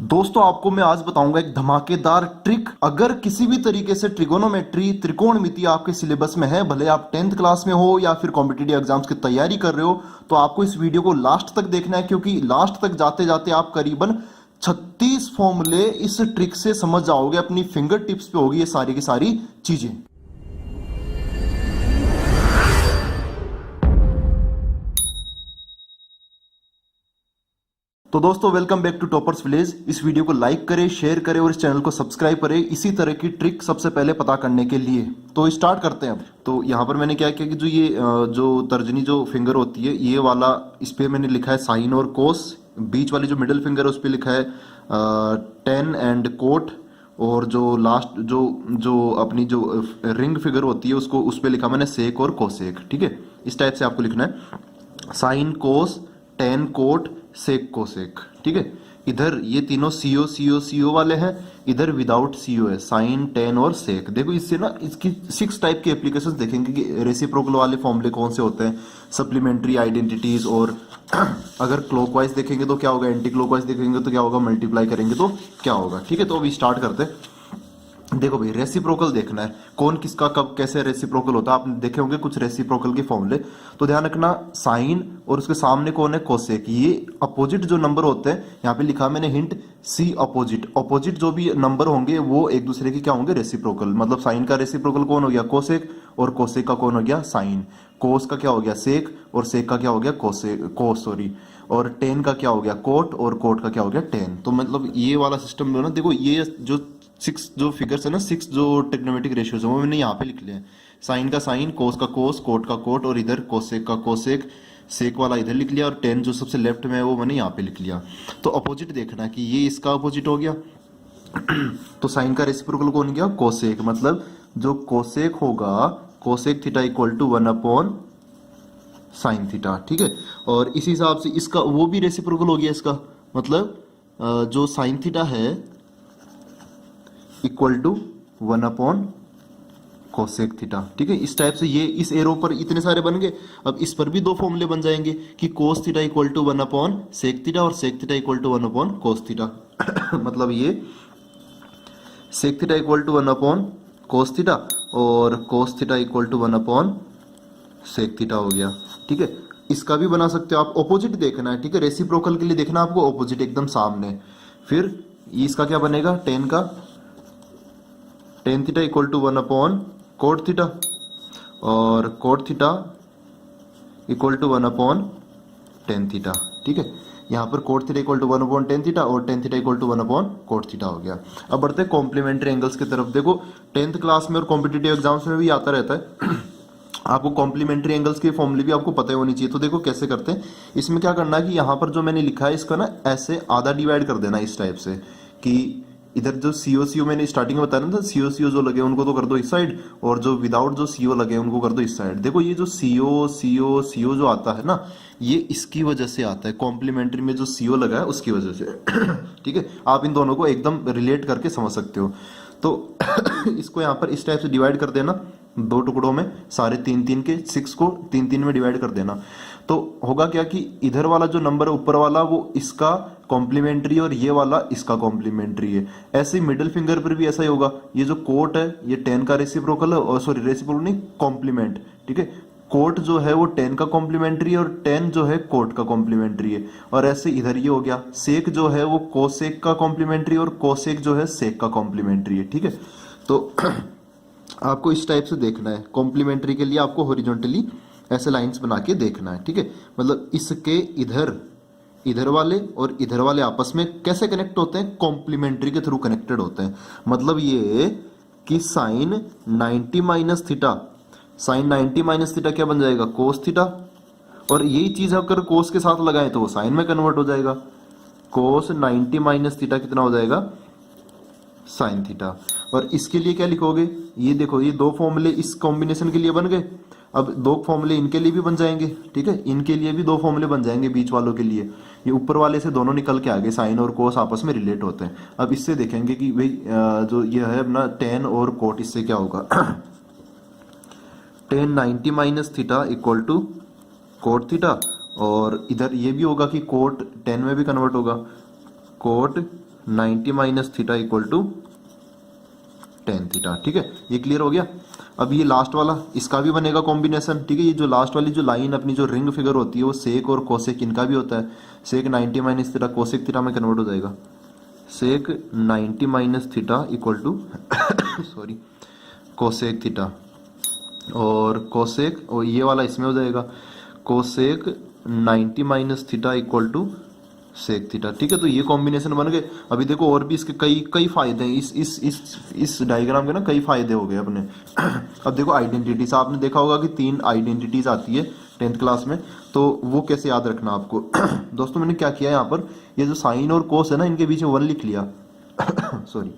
दोस्तों आपको मैं आज बताऊंगा एक धमाकेदार ट्रिक। अगर किसी भी तरीके से ट्रिगोनोमेट्री त्रिकोणमिति आपके सिलेबस में है, भले आप 10th क्लास में हो या फिर कॉम्पिटिटिव एग्जाम्स की तैयारी कर रहे हो, तो आपको इस वीडियो को लास्ट तक देखना है, क्योंकि लास्ट तक जाते जाते आप करीबन 36 फॉर्मूले इस ट्रिक से समझ जाओगे। अपनी फिंगर टिप्स पे होगी ये सारी की सारी चीजें। तो दोस्तों welcome back to toppers village. इस वीडियो को लाइक करें, शेयर करें और इस चैनल को सब्सक्राइब करें इसी तरह की ट्रिक सबसे पहले पता करने के लिए। तो स्टार्ट करते हैं अब। तो यहाँ पर मैंने क्या किया कि जो तर्जनी जो फिंगर होती है ये वाला, इस पे मैंने लिखा है साइन और कोस। बीच वाली जो मिडिल फिंगर है उस पर लिखा है टेन एंड कोट। और जो लास्ट जो अपनी जो रिंग फिगर होती है उसको उस पर लिखा मैंने सेक और कोसेक। ठीक है, इस टाइप से आपको लिखना है sine cos tan cot sec cosec. ठीक है, इधर ये तीनों सीओ सीओ सीओ वाले हैं, इधर विदाउट सीओ है साइन टेन और सेक। देखो इससे ना इसकी 6 टाइप के एप्लीकेशंस देखेंगे कि रेसिप्रोकल वाले फॉर्मूले कौन से होते हैं, सप्लीमेंट्री आइडेंटिटीज। और अगर क्लॉकवाइज देखेंगे तो क्या होगा, एंटी क्लॉकवाइज देखेंगे तो क्या होगा, मल्टीप्लाई करेंगे तो क्या होगा। ठीक है, तो अभी स्टार्ट करते हैं। देखो भाई, रेसिप्रोकल देखना है कौन किसका कब कैसे रेसिप्रोकल होता है। आपने देखे होंगे कुछ रेसिप्रोकल के फॉर्मूले, तो ध्यान रखना साइन और उसके सामने कौन है, कोसेक। ये अपोजिट जो नंबर होते हैं, यहाँ पे लिखा मैंने हिंट सी अपोजिट। अपोजिट जो भी नंबर होंगे वो एक दूसरे के क्या होंगे, रेसिप्रोकल। मतलब साइन का रेसिप्रोकल कौन हो गया, कोसेक, और कोसेक का कौन हो गया, साइन। कोस का क्या हो गया, सेक, और सेक का क्या हो गया, कोस सॉरी। और टेन का क्या हो गया, कोट, और कोट का क्या हो गया, टेन। तो मतलब ये वाला सिस्टम जो ना, देखो ये जो 6 जो फिगर्स है ना, 6 जो ट्रिग्नोमेट्रिक रेशियोज है वो मैंने यहाँ पे लिख लिया है। साइन का साइन, कोस का कोस, कोट का कोट, और इधर कोसेक का कोसेक, सेक वाला इधर लिख लिया, और टेन जो सबसे लेफ्ट में है वो मैंने यहाँ पे लिख लिया। तो अपोजिट देखना है कि ये इसका अपोजिट हो गया। तो साइन का रेसिप्रोकल कौन गया, कोसेक। मतलब जो कोसेक होगा, cosec theta equal to 1 upon sine theta. ठीक है, और इस हिसाब से इसका वो भी रेसिप्रोकल हो गया इसका। मतलब जो साइन थीटा है equal to 1 upon cosec theta. ठीक है, इस टाइप से ये इस एरो पर इतने सारे बन गए। अब इस पर भी 2 फॉर्मूले बन जाएंगे कि cos theta equal to 1 upon sec theta, और sec theta equal to 1 upon cos theta. मतलब ये sec theta equal to 1 upon cos theta, और cos theta equal to 1 upon sec theta हो गया। ठीक है, इसका भी बना सकते हो आप। ऑपोजिट देखना है। ठीक है, रेसिप्रोकल के लिए देखना आपको ऑपोजिट एकदम सामने। फिर इसका क्या बनेगा, टेन का tan theta equal to 1 upon cot theta, और cot theta equal to 1 upon tan theta. ठीक है, यहाँ पर cot theta equal to 1 upon tan theta, और tan theta equal to 1 upon cot theta हो गया। अब बढ़ते हैं कॉम्प्लीमेंट्री एंगल्स की तरफ। देखो 10th क्लास में और कॉम्पिटिटिव एग्जाम्स में भी आता रहता है। आपको कॉम्प्लीमेंट्री एंगल्स के फॉर्मूले भी आपको पता होनी चाहिए। तो देखो कैसे करते हैं। इसमें क्या करना है कि यहाँ पर जो मैंने लिखा है इसका ना ऐसे आधा डिवाइड कर देना इस टाइप से, कि इधर जो सीओ सीओ मैंने स्टार्टिंग में बताया ना था, सीओ सीओ जो लगे उनको तो कर दो इस साइड, और जो विदाउट जो सीओ लगे उनको कर दो इस साइड। देखो ये जो सीओ सीओ सीओ जो आता है ना, ये इसकी वजह से आता है, कॉम्प्लीमेंट्री में जो सीओ लगा है उसकी वजह से। ठीक है, आप इन दोनों को एकदम रिलेट करके समझ सकते हो। तो इसको यहाँ पर इस टाइप से डिवाइड कर देना 2 टुकड़ों में, सारे 3-3 के 6 को 3-3 में डिवाइड कर देना। तो होगा क्या कि इधर वाला जो नंबर है ऊपर वाला वो इसका कॉम्प्लीमेंट्री, और ये वाला इसका कॉम्प्लीमेंट्री है। ऐसे मिडिल फिंगर पर भी ऐसा ही होगा। ये जो कोट है ये 10 का रेसिप्रोकल है, और सॉरी रेसिप्रोकल नहीं, कॉम्प्लीमेंट। ठीक है, कोट जो है वो 10 का कॉम्प्लीमेंट्री है, और 10 जो है कोट का कॉम्प्लीमेंट्री है। और ऐसे इधर ये हो गया, सेक जो है वो कोसेक का कॉम्प्लीमेंट्री, और कोसेक जो है सेक का कॉम्प्लीमेंट्री है। ठीक है, तो आपको इस टाइप से देखना है। कॉम्प्लीमेंट्री के लिए आपको हॉरिजॉन्टली ऐसे लाइंस बना के देखना है। ठीक है, मतलब इसके इधर वाले और इधर वाले आपस में कैसे कनेक्ट होते हैं, कॉम्प्लीमेंट्री के थ्रू कनेक्टेड होते हैं। मतलब ये कि sine 90 minus theta, sine 90 minus theta क्या बन जाएगा, कोस थीटा। और यही चीज अगर कोस के साथ लगाएं तो वो साइन में कन्वर्ट हो जाएगा। कोस 90 माइनस थीटा कितना हो जाएगा, साइन थीटा। और इसके लिए क्या लिखोगे, ये देखो ये 2 फॉर्मूले इस कॉम्बिनेशन के लिए बन गए। अब 2 फॉर्मूले इनके लिए भी बन जाएंगे। ठीक है, इनके लिए भी 2 फॉर्मूले बन जाएंगे बीच वालों के लिए। ये ऊपर वाले से दोनों निकल के आगे साइन और कोस आपस में रिलेट होते हैं। अब इससे देखेंगे कि भाई जो ये है अपना टेन और कोट, इससे क्या होगा, tan 90 minus theta equal to cot theta. और इधर ये भी होगा कि कोट 10 में भी कन्वर्ट होगा, cot 90 minus theta equal to tan theta. ठीक है, ये क्लियर हो गया। अब ये लास्ट वाला इसका भी बनेगा कॉम्बिनेशन। ठीक है, ये जो लास्ट वाली जो लाइन अपनी जो रिंग फिगर होती है वो सेक और कोसेक इनका भी होता है। Sec 90 minus theta cosec theta में कन्वर्ट हो जाएगा। Sec 90 minus theta equal to sorry cosec theta, और कोसेक और ये वाला इसमें हो जाएगा cosec 90 minus theta equal to sec theta. ठीक है, तो ये कॉम्बिनेशन बन गए। अभी देखो और भी इसके कई कई फायदे हैं। इस डायग्राम के ना कई फायदे हो गए अपने। अब देखो आइडेंटिटीज, आपने देखा होगा कि 3 आइडेंटिटीज आती है 10th क्लास में, तो वो कैसे याद रखना आपको। दोस्तों मैंने क्या किया यहाँ पर, ये जो साइन और कोस है ना इनके बीच में 1 लिख लिया। सॉरी,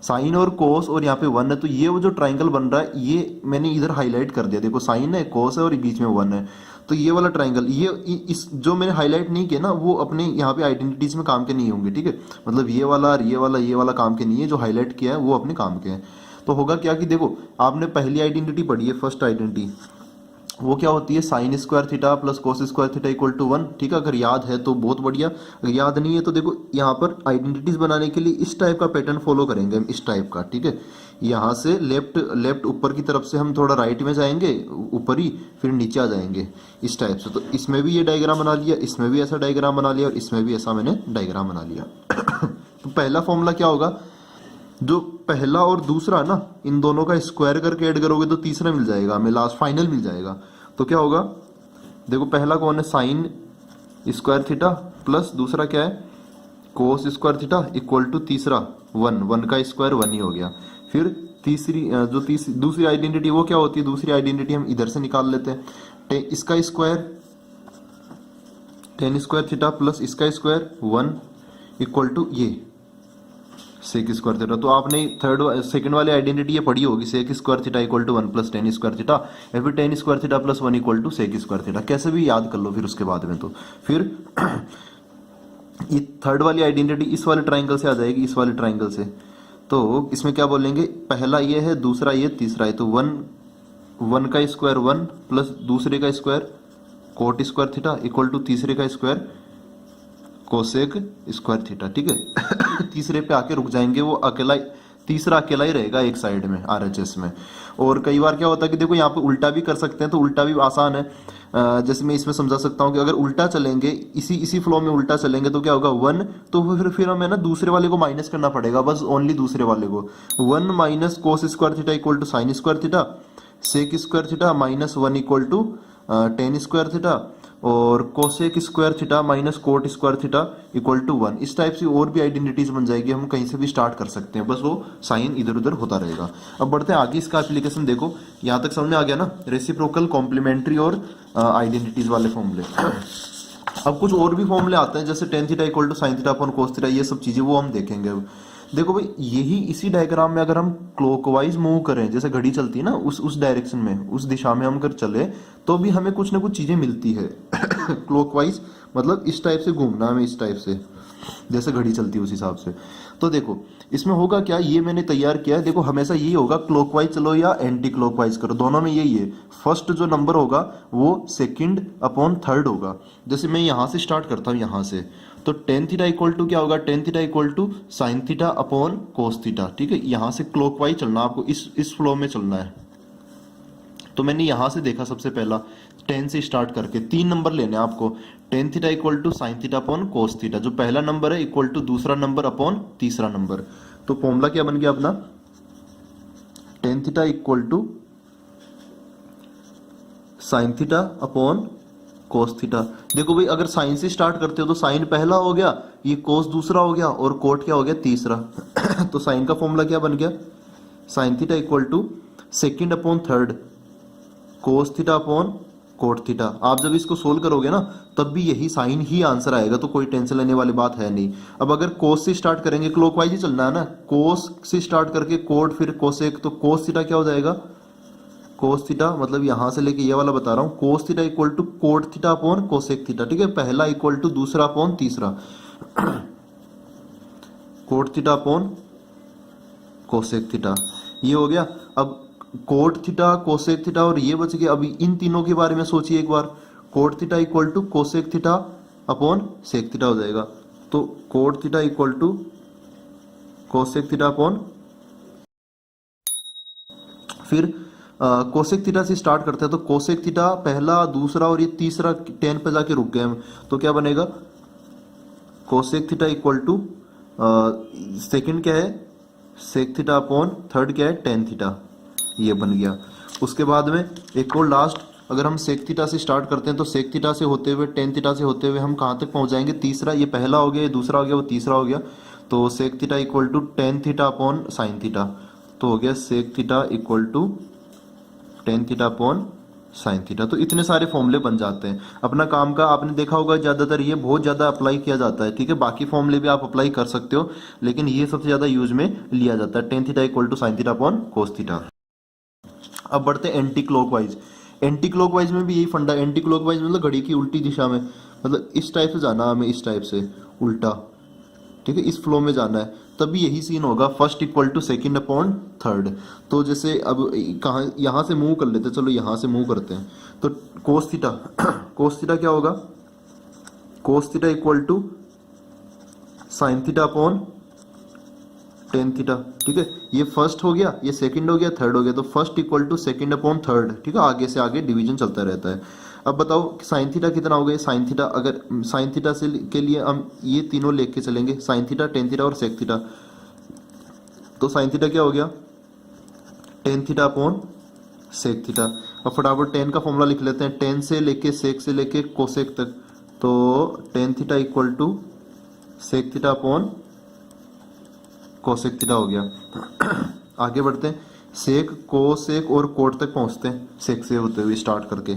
साइन और कोस और यहाँ पे 1 है, तो ये वो जो ट्राइंगल बन रहा है ये मैंने इधर हाईलाइट कर दिया। देखो साइन है, कोस है और बीच में 1 है, तो ये वाला ट्राइंगल, ये इस जो मैंने हाईलाइट नहीं किया ना वो अपने यहाँ पे आइडेंटिटीज में काम के नहीं होंगे। ठीक है, मतलब ये वाला और ये वाला काम के नहीं है, जो हाईलाइट किया है वो अपने काम के हैं। तो होगा क्या कि देखो आपने पहली आइडेंटिटी पढ़ी है, फर्स्ट आइडेंटिटी, वो क्या होती है, sine square theta plus cos square theta equal to 1। ठीक है, अगर याद है तो बहुत बढ़िया, अगर याद नहीं है तो देखो यहाँ पर आइडेंटिटीज बनाने के लिए इस टाइप का पैटर्न फॉलो करेंगे हम, इस टाइप का। ठीक है, यहाँ से लेफ्ट ऊपर की तरफ से हम थोड़ा राइट में जाएंगे, ऊपर ही, फिर नीचे आ जाएंगे इस टाइप से। तो इसमें भी ये डायग्राम बना लिया, इसमें भी ऐसा डायग्राम बना लिया, और इसमें भी ऐसा मैंने डायग्राम बना लिया। तो पहला फॉर्मूला क्या होगा, जो पहला और दूसरा ना इन दोनों का स्क्वायर करके ऐड करोगे तो तीसरा मिल जाएगा हमें, लास्ट फाइनल मिल जाएगा। तो क्या होगा, देखो पहला कौन है, साइन स्क्वायर थीटा प्लस दूसरा क्या है, cos square theta equal to तीसरा 1 का स्क्वायर 1 ही हो गया। फिर तीसरी दूसरी आइडेंटिटी वो क्या होती है, दूसरी आइडेंटिटी हम इधर से निकाल लेते हैं, इसका square ten square theta plus इसका स्क्वायर 1 इक्वल टू ये सेक स्क्वायर थीटा। तो आपने सेकंड वाली आइडेंटिटी ये पढ़ी होगी, sec square theta equal to 1 plus tan square theta, या फिर tan square theta plus 1 equal to sec square theta, कैसे भी याद कर लो फिर उसके बाद में। तो फिर ये थर्ड वाली आइडेंटिटी इस वाले ट्राइंगल से आ जाएगी, इस वाले ट्राइंगल से। तो इसमें क्या बोलेंगे, पहला ये है, दूसरा ये, तीसरा है, तो 1 का स्क्वायर 1 प्लस दूसरे का square cot square theta equal to तीसरे का स्क्वायर कोसेक स्क्वायर थीटा। ठीक है, तीसरे पे आके रुक जाएंगे, वो अकेला, तीसरा अकेला ही रहेगा एक साइड में आरएचएस में। और कई बार क्या होता है कि देखो यहाँ पे उल्टा भी कर सकते हैं, तो उल्टा भी आसान है। जैसे मैं इसमें समझा सकता हूँ कि अगर उल्टा चलेंगे, इसी फ्लो में उल्टा चलेंगे तो क्या होगा 1, तो फिर हमें ना दूसरे वाले को माइनस करना पड़ेगा, बस ओनली दूसरे वाले को। 1 minus cos square theta equal to sine square theta, sec square theta minus 1 equal to tan square theta, और cosec square theta minus cot square theta equal to 1। इस टाइप से और भी आइडेंटिटीज बन जाएगी, हम कहीं से भी स्टार्ट कर सकते हैं, बस वो साइन इधर उधर होता रहेगा। अब बढ़ते हैं आगे, इसका एप्लीकेशन देखो, यहाँ तक समझ में आ गया ना, रेसिप्रोकल, कॉम्प्लीमेंट्री और आइडेंटिटीज वाले फॉर्मूले। अब कुछ और भी फॉर्मूले आते हैं, जैसे tan theta equal to sine theta upon cos theta, ये सब चीजें वो हम देखेंगे। अब देखो भाई, यही इसी डायग्राम में अगर हम क्लॉकवाइज मूव करें, जैसे घड़ी चलती है ना, उस डायरेक्शन में, उस दिशा में हम अगर चले तो भी हमें कुछ ना कुछ चीजें मिलती है। क्लॉकवाइज मतलब इस टाइप से घूमना, हमें इस टाइप से जैसे घड़ी चलती है उस हिसाब से। तो देखो इसमें होगा क्या, ये मैंने तैयार किया है, देखो हमेशा यही होगा, क्लॉकवाइज चलो या एंटी क्लॉकवाइज करो, दोनों में यही है। फर्स्ट जो नंबर होगा वो सेकंड अपॉन थर्ड होगा। जैसे मैं यहाँ से स्टार्ट करता हूँ, यहाँ से, तो टेन थीटा इक्वल टू क्या होगा, tan theta equal to sine theta upon cos theta. ठीक है, यहाँ से क्लॉकवाइज चलना, आपको इस फ्लो में चलना है। तो मैंने यहाँ से देखा सबसे पहला 10 से स्टार्ट करके 3 नंबर लेने हैं आपको, tan theta equal to sine theta upon cos theta, जो पहला नंबर है इक्वल टू दूसरा नंबर अपॉन तीसरा नंबर। तो फॉर्मूला क्या बन गया अपना, tan theta equal to sine theta upon cos theta. देखो भाई, अगर साइन से स्टार्ट करते हो तो साइन पहला हो गया, ये कोस दूसरा हो गया, और कोट क्या हो गया, तीसरा। तो साइन का फॉर्मूला क्या बन गया, sine theta equal to second upon third cos theta upon cot theta. आप जब इसको सोल्व करोगे ना तब भी यही साइन ही आंसर आएगा, तो कोई टेंशन लेने वाली बात है नहीं। अब अगर कोस से स्टार्ट करेंगे, क्लॉकवाइज ही चलना है ना, कोस से स्टार्ट करके कोट फिर कोसेक, तो कोस थीटा क्या हो जाएगा, कोस थीटा मतलब यहां से लेके ये वाला बता रहा हूं, cos theta equal to cot theta upon cosec theta. ठीक है, पहला इक्वल टू दूसरा अपॉन तीसरा, cot theta upon cosec theta, ये हो गया। अब कोट थीटा, कोसेक थीटा और ये बच गया। अभी इन तीनों के बारे में सोचिए एक बार, cot theta equal to cosec theta upon sec theta हो जाएगा। तो cot theta equal to cosec theta upon, फिर कोसेक थीटा से स्टार्ट करते हैं तो कोसेक थीटा पहला, दूसरा और ये तीसरा टेन पे जाके रुक गए हम, तो क्या बनेगा cosec theta equal to second क्या है सेक थीटा अपॉन थर्ड क्या है टेन थीटा, ये बन गया। उसके बाद में एक और लास्ट, अगर हम सेक थीटा से स्टार्ट करते हैं तो सेक थीटा से होते हुए टेन थीटा से होते हुए हम कहाँ तक पहुंच जाएंगे, तीसरा, ये पहला हो गया, ये दूसरा हो गया, वो तीसरा हो गया, तो sec theta equal to tan theta upon sine theta, तो हो गया sec theta equal to tan theta upon sine theta. तो इतने सारे फॉर्मूले बन जाते हैं। अपना काम का आपने देखा होगा ज्यादातर ये बहुत ज्यादा अप्लाई किया जाता है, ठीक है, बाकी फॉर्मूले भी आप अप्लाई कर सकते हो, लेकिन ये सबसे ज्यादा यूज में लिया जाता है, tan theta equal to sine theta upon cos theta. अब बढ़ते हैं एंटी क्लॉकवाइज। एंटी क्लॉकवाइज में भी यही फंडा, एंटी क्लॉकवाइज मतलब घड़ी की उल्टी दिशा में, मतलब इस टाइप से जाना हमें, इस टाइप से उल्टा, ठीक है, इस फ्लो में जाना है, तभी यही सीन होगा, first equal to second upon third. तो जैसे अब कहाँ, यहाँ से मूव कर लेते हैं, चलो यहाँ से मूव करते हैं, तो कोस थीटा कोस थीटा क्या होगा, cos theta equal to sine theta upon tan theta, ठीक है, ये फर्स्ट हो गया, ये सेकंड हो गया, थर्ड हो गया, तो first equal to second upon third, ठीक है, आगे से आगे डिवीजन चलता रहता है। अब बताओ साइन थीटा कितना हो गया, साइन थीटा, अगर साइन थीटा से के लिए हम ये तीनों लेके चलेंगे, साइन थीटा, टेन थीटा और सेक थीटा, तो साइन थीटा क्या हो गया tan theta upon sec theta. अब फटाफट टेन का फॉर्मूला लिख लेते हैं, टेन से लेके सेक से लेके कोसेक तक, तो tan theta equal to sec theta upon cosec theta हो गया। आगे बढ़ते हैं, सेक, कोसेक और कोट तक पहुंचते हैं, सेक से होते हुए स्टार्ट करके,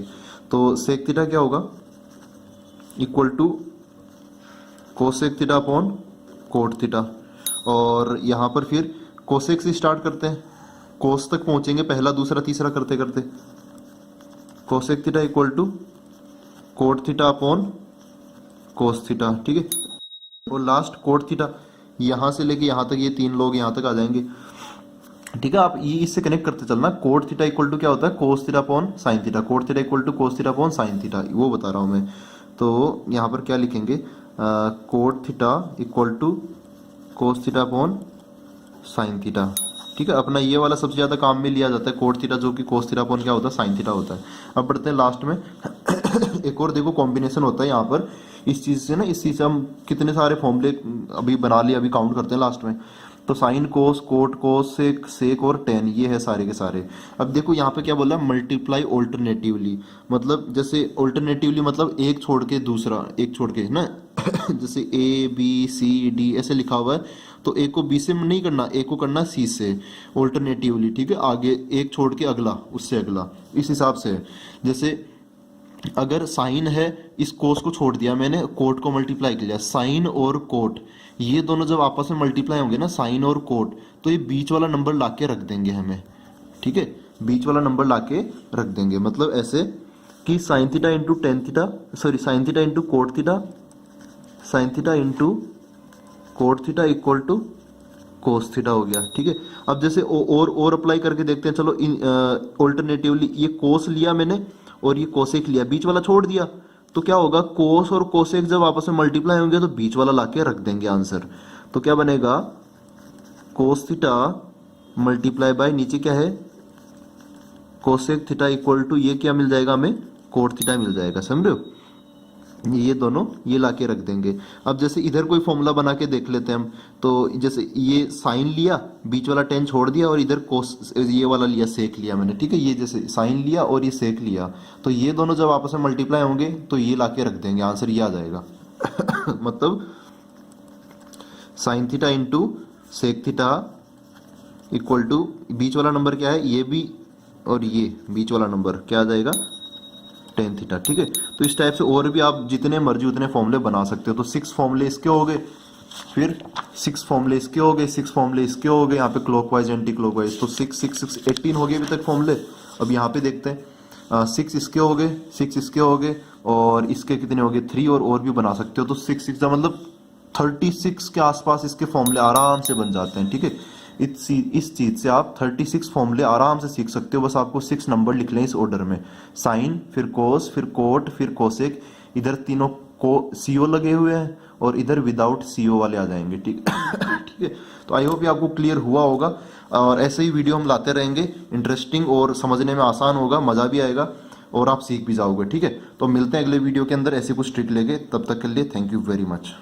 तो सेक थीटा क्या होगा equal to cosec theta upon cot theta, और यहाँ पर फिर कोसेक से स्टार्ट करते हैं, कोस तक पहुंचेंगे, पहला, दूसरा, तीसरा करते करते, cosec theta equal to cot theta upon cos theta, ठीक है, और लास्ट कोट थीटा, यहां से लेके यहां तक, ये तीन लोग यहां तक आ जाएंगे, ठीक है। आप ये इससे कनेक्ट करते चलना, कोट थीटा इक्वल टू क्या होता है cos theta upon sine theta, cot theta equal to cos theta upon sine theta, वो बता रहा हूं मैं। तो यहाँ पर क्या लिखेंगे, cot theta equal to cos theta upon sine theta, ठीक है। अपना ये वाला सबसे ज्यादा काम में लिया जाता है कोट थीटा, जो कि कोस थीटा अपॉन क्या होता है साइन थीटा होता है। अब बढ़ते हैं लास्ट में एक और देखो कॉम्बिनेशन होता है यहाँ पर इस चीज से ना, इस चीज से हम कितने सारे फॉर्मूले अभी बना लिए, अभी काउंट करते हैं लास्ट में। तो साइन, कोस, कोट, कोस, सेक और टेन, ये है सारे के सारे। अब देखो यहाँ पे क्या बोला है, मल्टीप्लाई ऑल्टरनेटिवली, मतलब जैसे ऑल्टरनेटिवली मतलब एक छोड़ के दूसरा, एक छोड़ के ना जैसे ए बी सी डी ऐसे लिखा हुआ है, तो एक को बी से नहीं करना, एक को करना सी से ऑल्टरनेटिवली, ठीक है, आगे एक छोड़ के अगला, उससे अगला, इस हिसाब से। जैसे अगर साइन है, इस कोस को छोड़ दिया मैंने, कोट को मल्टीप्लाई किया, साइन और कोट ये दोनों जब आपस में मल्टीप्लाई होंगे ना, साइन और कोट, तो ये बीच वाला नंबर लाके रख देंगे हमें, ठीक है, बीच वाला नंबर लाके रख देंगे, मतलब ऐसे कि sine theta into tan theta, sorry sine theta into cot theta, sine theta into cot theta equal to cos theta हो गया, ठीक है। अब जैसे और अप्लाई करके देखते हैं, चलो ऑल्टरनेटिवली ये कोस लिया मैंने और ये कोसेक लिया, बीच वाला छोड़ दिया, तो क्या होगा, कोस और कोसेक जब आपस में मल्टीप्लाई होंगे तो बीच वाला लाके रख देंगे आंसर, तो क्या बनेगा कोस थीटा मल्टीप्लाई बाय नीचे क्या है कोसेक थीटा इक्वल टू ये क्या मिल जाएगा हमें, कोट थीटा मिल जाएगा, समझ रहे हो, ये दोनों ये लाके रख देंगे। अब जैसे इधर कोई फॉर्मूला बना के देख लेते हैं हम, तो जैसे ये साइन लिया, बीच वाला टेन छोड़ दिया, और इधर कोस ये वाला लिया, सेक लिया मैंने, ठीक है, ये जैसे साइन लिया और ये सेक लिया, तो ये दोनों जब आपस में मल्टीप्लाई होंगे तो ये लाके रख देंगे, आंसर ये आ जाएगा मतलब sine theta into sec theta equal to बीच वाला नंबर क्या है, ये भी और ये बीच वाला नंबर क्या आ जाएगा टेन थीटा, ठीक है। तो इस टाइप से और भी आप जितने मर्जी उतने फॉर्मूले बना सकते हो। तो 6 फॉर्मूले इसके हो गए, फिर 6 फॉर्मूले इसके हो गए, 6 फॉर्मूले इसके हो गए, यहाँ पे क्लॉकवाइज एंटी क्लॉकवाइज, तो 6 6 6 18 हो गए अभी तक फॉर्मूले। अब यहाँ पे देखते हैं 6 इसके हो गए, 6 इसके हो गए, और इसके कितने हो गए 3, और भी बना सकते हो। तो 6 6 का मतलब 36 के आसपास इसके फॉर्मूले आराम से बन जाते हैं, ठीक है। इस चीज से आप 36 फॉर्मूले आराम से सीख सकते हो, बस आपको 6 नंबर लिख लें इस ऑर्डर में, साइन, फिर कोस, फिर कोट, फिर कोसेक, इधर तीनों को सीओ लगे हुए हैं और इधर विदाउट सीओ वाले आ जाएंगे, ठीक ठीक है। तो आई होप ये आपको क्लियर हुआ होगा, और ऐसे ही वीडियो हम लाते रहेंगे, इंटरेस्टिंग और समझने में आसान होगा, मज़ा भी आएगा और आप सीख भी जाओगे, ठीक है। तो मिलते हैं अगले वीडियो के अंदर ऐसे कुछ ट्रिक लेके, तब तक के लिए थैंक यू वेरी मच।